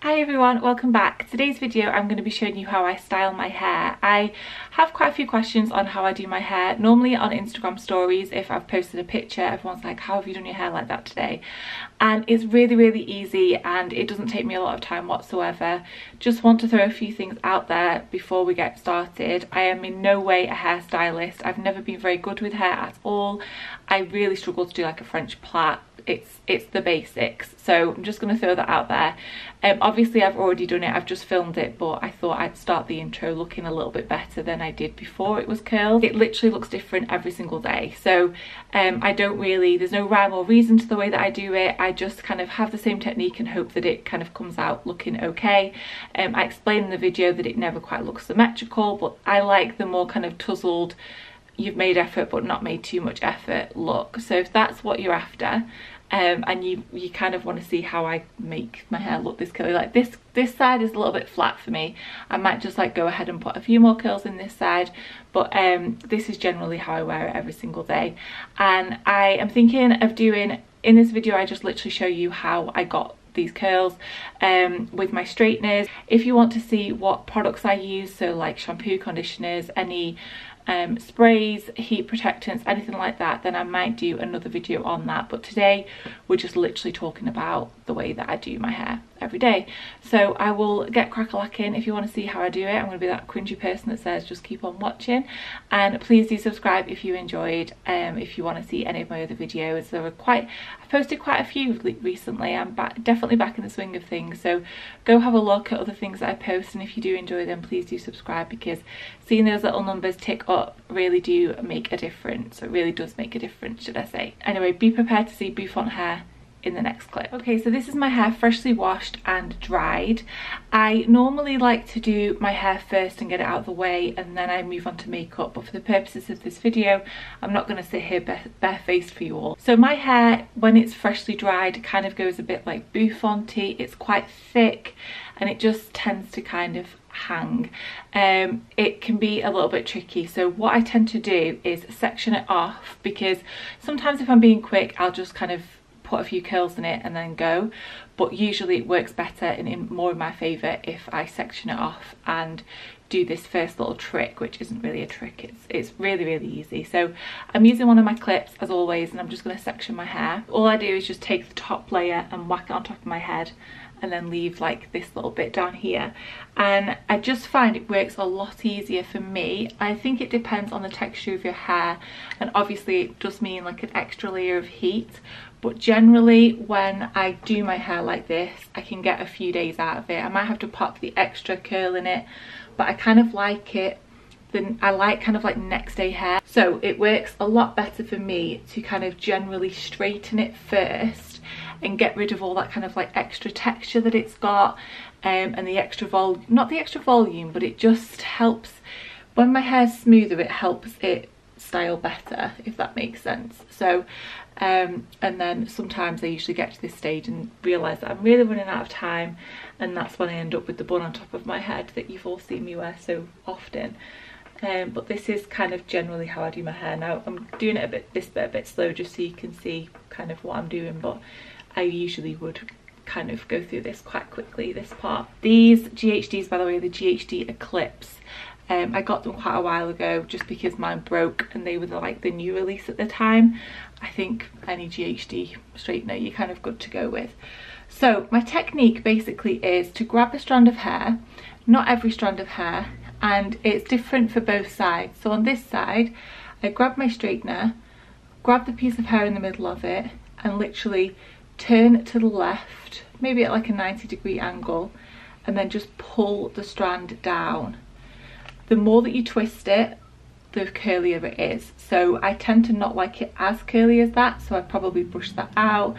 Hi everyone, welcome back. Today's video I'm going to be showing you how I style my hair. I have quite a few questions on how I do my hair. Normally on Instagram stories, if I've posted a picture, everyone's like, how have you done your hair like that today? And it's really easy and it doesn't take me a lot of time whatsoever. Just want to throw a few things out there before we get started. I am in no way a hairstylist. I've never been very good with hair at all. I really struggle to do like a French plait. It's the basics, so I'm just going to throw that out there. Obviously I've already done it, I've just filmed it, but I thought I'd start the intro looking a little bit better than I did before it was curled. It literally looks different every single day, so there's no rhyme or reason to the way that I do it. I just kind of have the same technique and hope that it kind of comes out looking okay. I explained in the video that it never quite looks symmetrical, but I like the more kind of tousled, you've made effort but not made too much effort look. So if that's what you're after, and you kind of want to see how I make my hair look this curly, like this side is a little bit flat for me. I might just like go ahead and put a few more curls in this side, but this is generally how I wear it every single day. And I am thinking of doing, in this video I just literally show you how I got these curls with my straighteners. If you want to see what products I use, so like shampoo, conditioners, any sprays, heat protectants, anything like that, then I might do another video on that. But today we're just literally talking about the way that I do my hair every day. So I will get crack-a-lacking. If you want to see how I do it, I'm going to be that cringy person that says just keep on watching, and please do subscribe if you enjoyed. If you want to see any of my other videos, I've posted quite a few recently. I'm definitely back in the swing of things, so go have a look at other things that I post, and if you do enjoy them, please do subscribe, because seeing those little numbers tick up really do make a difference. It really does make a difference, should I say. Anyway, be prepared to see bouffant hair in the next clip. Okay, so this is my hair freshly washed and dried. I normally like to do my hair first and get it out of the way, and then I move on to makeup, but for the purposes of this video I'm not going to sit here barefaced for you all. So my hair, when it's freshly dried, kind of goes a bit like bouffanty. It's quite thick and it just tends to kind of hang. It can be a little bit tricky, so what I tend to do is section it off, because sometimes if I'm being quick I'll just kind of put a few curls in it and then go, but usually it works better and more in my favour if I section it off and do this first little trick, which isn't really a trick, it's really easy. So I'm using one of my clips as always, and I'm just going to section my hair. All I do is just take the top layer and whack it on top of my head, and then leave like this little bit down here. And I just find it works a lot easier for me. I think it depends on the texture of your hair, and obviously it does mean like an extra layer of heat, but generally when I do my hair like this I can get a few days out of it. I might have to pop the extra curl in it, but I kind of like it. Then I like kind of like next day hair, so it works a lot better for me to kind of generally straighten it first and get rid of all that kind of like extra texture that it's got, and the extra not the extra volume, but it just helps when my hair's smoother, it helps it style better, if that makes sense. So and then sometimes I usually get to this stage and realise that I'm really running out of time, and that's when I end up with the bun on top of my head that you've all seen me wear so often. But this is kind of generally how I do my hair. Now I'm doing it a bit slow just so you can see kind of what I'm doing, but I usually would kind of go through this quite quickly, this part. These GHDs, by the way, the GHD Eclipse, I got them quite a while ago just because mine broke and they were like the new release at the time. I think any GHD straightener you're kind of good to go with. So my technique basically is to grab a strand of hair, not every strand of hair, and it's different for both sides. So on this side I grab my straightener, grab the piece of hair in the middle of it, and literally turn to the left, maybe at like a 90-degree angle, and then just pull the strand down. The more that you twist it, the curlier it is. So I tend to not like it as curly as that, so I probably brush that out,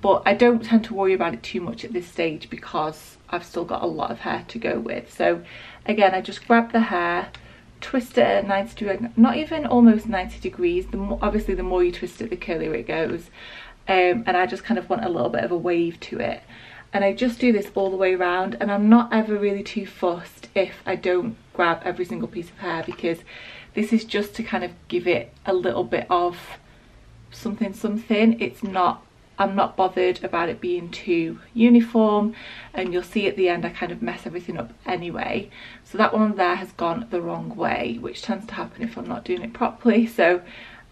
but I don't tend to worry about it too much at this stage because I've still got a lot of hair to go with. So again, I just grab the hair, twist it at 90 degrees, not even almost 90 degrees. Obviously the more you twist it, the curlier it goes. And I just kind of want a little bit of a wave to it. And I just do this all the way around, and I'm not ever really too fussed if I don't grab every single piece of hair, because this is just to kind of give it a little bit of something. It's not I'm not bothered about it being too uniform, and you'll see at the end I kind of mess everything up anyway. So that one there has gone the wrong way, which tends to happen if I'm not doing it properly, so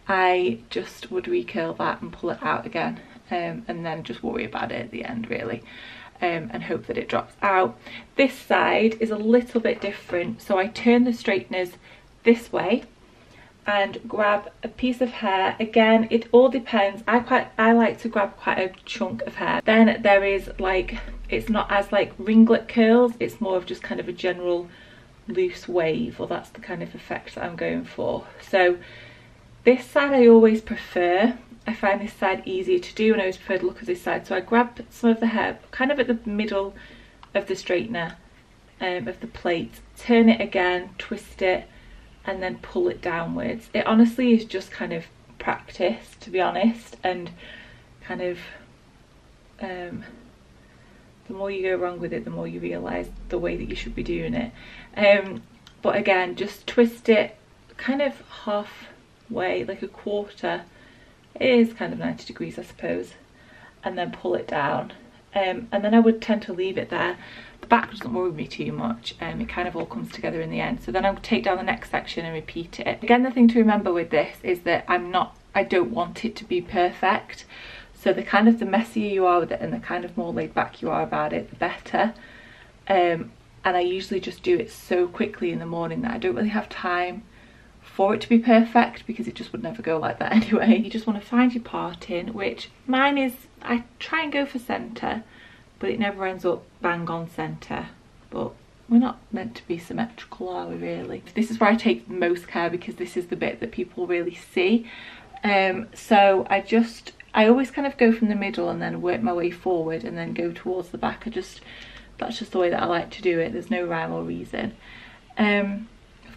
I just would recurl that and pull it out again, and then just worry about it at the end really, and hope that it drops out. This side is a little bit different, so I turn the straighteners this way and grab a piece of hair. Again, it all depends. I like to grab quite a chunk of hair. Then there is like, it's not as like ringlet curls, it's more of just kind of a general loose wave, or that's the kind of effect that I'm going for. So this side I always prefer. I find this side easier to do, and I always prefer the look of this side. So I grab some of the hair kind of at the middle of the straightener, of the plate, turn it again, twist it, and then pull it downwards. It honestly is just kind of practice, to be honest, and kind of the more you go wrong with it, the more you realise the way that you should be doing it. But again, just twist it kind of halfway, like a quarter. It is kind of 90 degrees, I suppose, and then pull it down. And then I would tend to leave it there. The back doesn't worry me too much, it kind of all comes together in the end. So then I'll take down the next section and repeat it. Again, the thing to remember with this is that I don't want it to be perfect. So the kind of the messier you are with it and the kind of more laid back you are about it, the better. And I usually just do it so quickly in the morning that I don't really have time for it to be perfect, because it just would never go like that anyway. You just want to find your parting, which mine is, I try and go for centre, but it never ends up bang on centre. But we're not meant to be symmetrical, are we really? This is where I take the most care, because this is the bit that people really see. So I always kind of go from the middle and then work my way forward and then go towards the back. That's just the way that I like to do it. There's no rhyme or reason.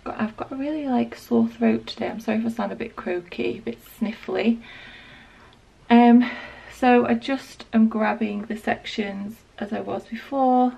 I've got a really like sore throat today. I'm sorry if I sound a bit croaky, a bit sniffly. So I just am grabbing the sections as I was before.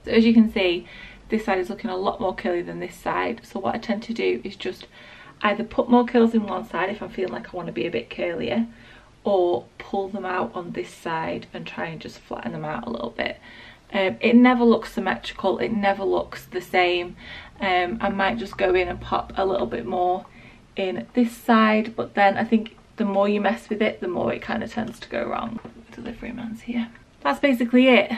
So as you can see, this side is looking a lot more curly than this side. So what I tend to do is just either put more curls in one side if I'm feeling like I want to be a bit curlier, or pull them out on this side and try and just flatten them out a little bit. It never looks symmetrical, it never looks the same. I might just go in and pop a little bit more in this side, but then I think the more you mess with it, the more it kind of tends to go wrong. Delivery man's here. That's basically it.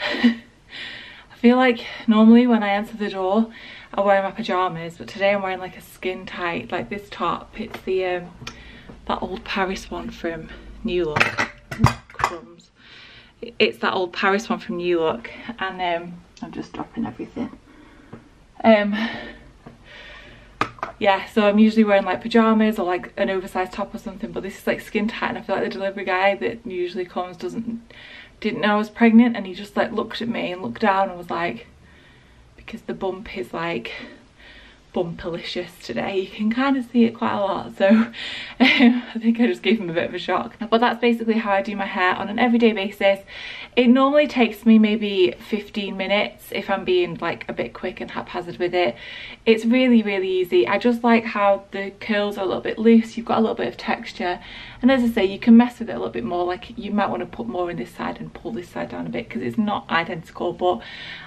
I feel like normally when I answer the door I wear my pyjamas, but today I'm wearing like a skin tight, like this top. It's the that old Paris one from New Look. Crumbs. It's that old Paris one from New Look, and I'm just dropping everything. Yeah, so I'm usually wearing like pyjamas or like an oversized top or something, but this is like skin tight, and I feel like the delivery guy that usually comes didn't know I was pregnant, and he just like looked at me and looked down and was like, because the bump is like bumpalicious today, you can kind of see it quite a lot, so I think I just gave him a bit of a shock. But that's basically how I do my hair on an everyday basis. It normally takes me maybe 15 minutes if I'm being like a bit quick and haphazard with it. It's really easy. I just like how the curls are a little bit loose, you've got a little bit of texture, and as I say, you can mess with it a little bit more. Like you might want to put more in this side and pull this side down a bit, because it's not identical, but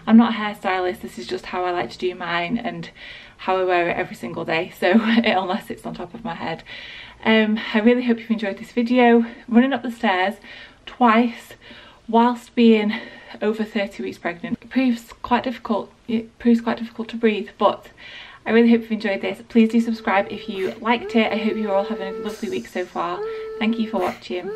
I'm not a hairstylist, this is just how I like to do mine and how I wear it every single day, so unless it's on top of my head. I really hope you've enjoyed this video. Running up the stairs twice whilst being over 30 weeks pregnant, it proves quite difficult to breathe, but I really hope you've enjoyed this. Please do subscribe if you liked it. I hope you're all having a lovely week so far. Thank you for watching.